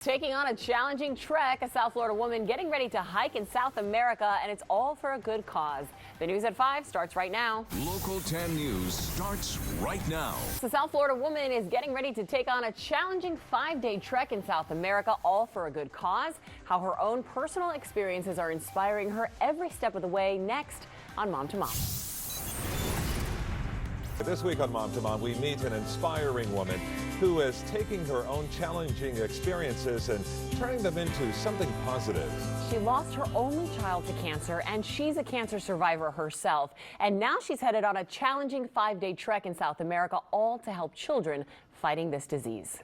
Taking on a challenging trek, a South Florida woman getting ready to hike in South America, and it's all for a good cause. The news at 5 starts right now. Local 10 News starts right now. The South Florida woman is getting ready to take on a challenging 5-day trek in South America, all for a good cause. How her own personal experiences are inspiring her every step of the way, next on Mom to Mom. This week on Mom to Mom, we meet an inspiring woman who is taking her own challenging experiences and turning them into something positive. She lost her only child to cancer, and she's a cancer survivor herself. And now she's headed on a challenging 5-day trek in South America, all to help children fighting this disease.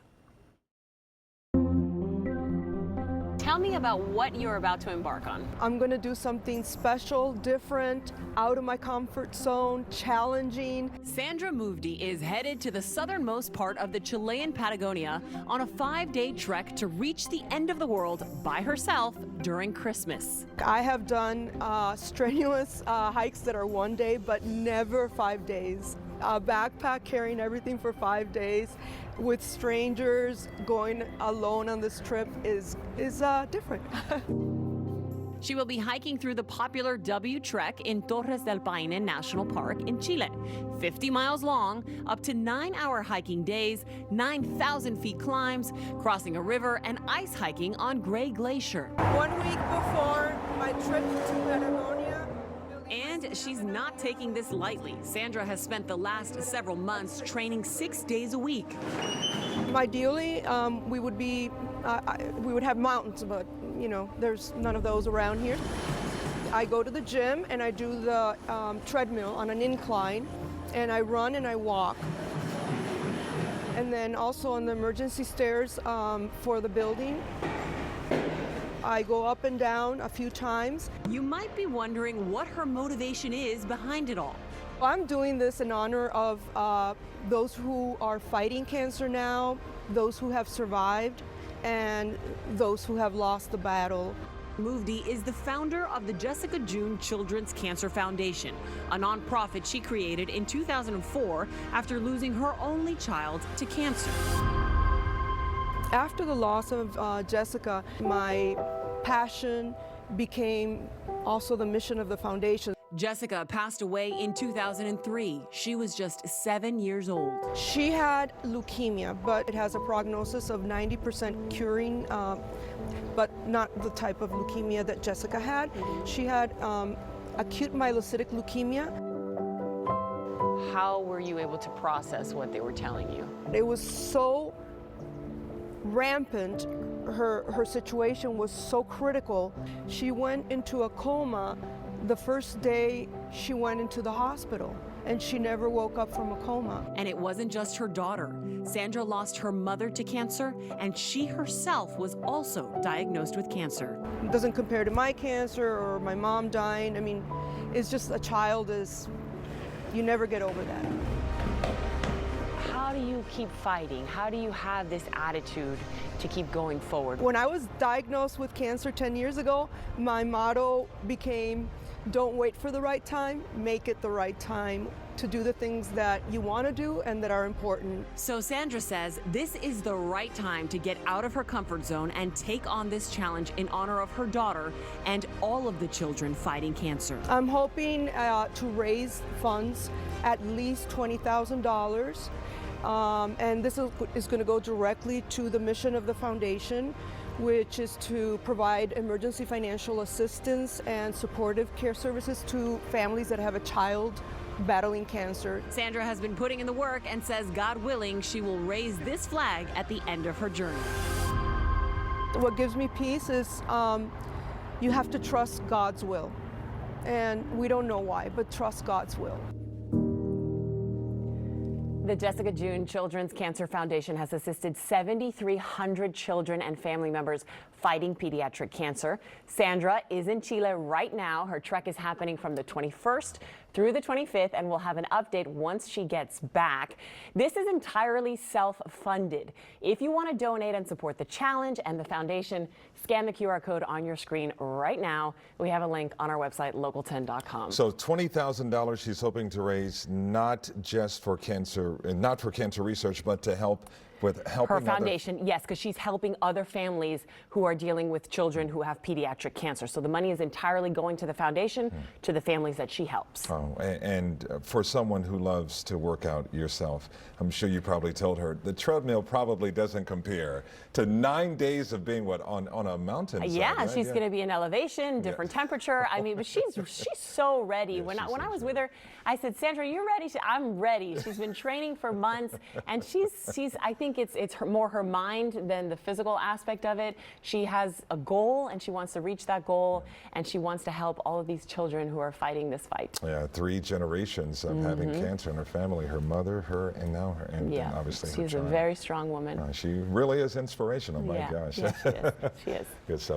Tell me about what you're about to embark on. I'm going to do something special, different, out of my comfort zone, challenging. Sandra Movdi is headed to the southernmost part of the Chilean Patagonia on a 5-day trek to reach the end of the world by herself during Christmas. I have done strenuous hikes that are 1 day, but never 5 days. A backpack carrying everything for 5 days with strangers, going alone on this trip is different. She will be hiking through the popular W Trek in Torres del Paine National Park in Chile. 50 miles long, up to 9-hour hiking days, 9,000 feet climbs, crossing a river, and ice hiking on Grey Glacier. 1 week before my trip to Patagonia. And she's not taking this lightly. Sandra has spent the last several months training 6 days a week. Ideally, we would have mountains, but you know, there's none of those around here. I go to the gym and I do the treadmill on an incline, and I run and I walk. And then also on the emergency stairs for the building, I go up and down a few times. You might be wondering what her motivation is behind it all. I'm doing this in honor of those who are fighting cancer now, those who have survived, and those who have lost the battle. Movdi is the founder of the Jessica June Children's Cancer Foundation, a nonprofit she created in 2004 after losing her only child to cancer. After the loss of Jessica, my passion became also the mission of the foundation. Jessica passed away in 2003. She was just 7 years old. She had leukemia, but it has a prognosis of 90% curing, but not the type of leukemia that Jessica had. She had acute myelocytic leukemia. How were you able to process what they were telling you? It was so rampant. Her situation was so critical. She went into a coma the first day she went into the hospital, and she never woke up from a coma. And it wasn't just her daughter. Sandra lost her mother to cancer, and she herself was also diagnosed with cancer. It doesn't compare to my cancer or my mom dying. I mean, it's just a child is, you never get over that. How do you keep fighting? How do you have this attitude to keep going forward? When I was diagnosed with cancer 10 years ago, my motto became, don't wait for the right time, make it the right time to do the things that you want to do and that are important. So Sandra says this is the right time to get out of her comfort zone and take on this challenge in honor of her daughter and all of the children fighting cancer. I'm hoping to raise funds, at least $20,000. And this is going to go directly to the mission of the foundation, which is to provide emergency financial assistance and supportive care services to families that have a child battling cancer. Sandra has been putting in the work and says, God willing, she will raise this flag at the end of her journey. What gives me peace is you have to trust God's will. And we don't know why, but trust God's will. The Jessica June Children's Cancer Foundation has assisted 7,300 children and family members fighting pediatric cancer. Sandra is in Chile right now. Her trek is happening from the 21st through the 25th, and we'll have an update once she gets back. This is entirely self-funded. If you want to donate and support the challenge and the foundation, scan the QR code on your screen right now. We have a link on our website, local10.com. So $20,000 she's hoping to raise, not just for cancer, not for cancer research, but to help With helping her foundation, yes, because she's helping other families who are dealing with children who have pediatric cancer. So the money is entirely going to the foundation, to the families that she helps. Oh, and for someone who loves to work out yourself, I'm sure you probably told her the treadmill probably doesn't compare to 9 days of being on a mountain. Yeah, right? she's going to be in elevation, different temperature. I mean, but she's so ready. Yeah, when I was with her, I said, Sandra, you're ready? I'm ready. She's been training for months, and she's. I think it's more her mind than the physical aspect of it. She has a goal, and she wants to reach that goal, and she wants to help all of these children who are fighting this fight. Yeah, 3 generations of having cancer in her family, her mother, her, and now her, and obviously her child. She's a very strong woman. She really is inspirational, my gosh. Yeah, she is. She is. Good stuff.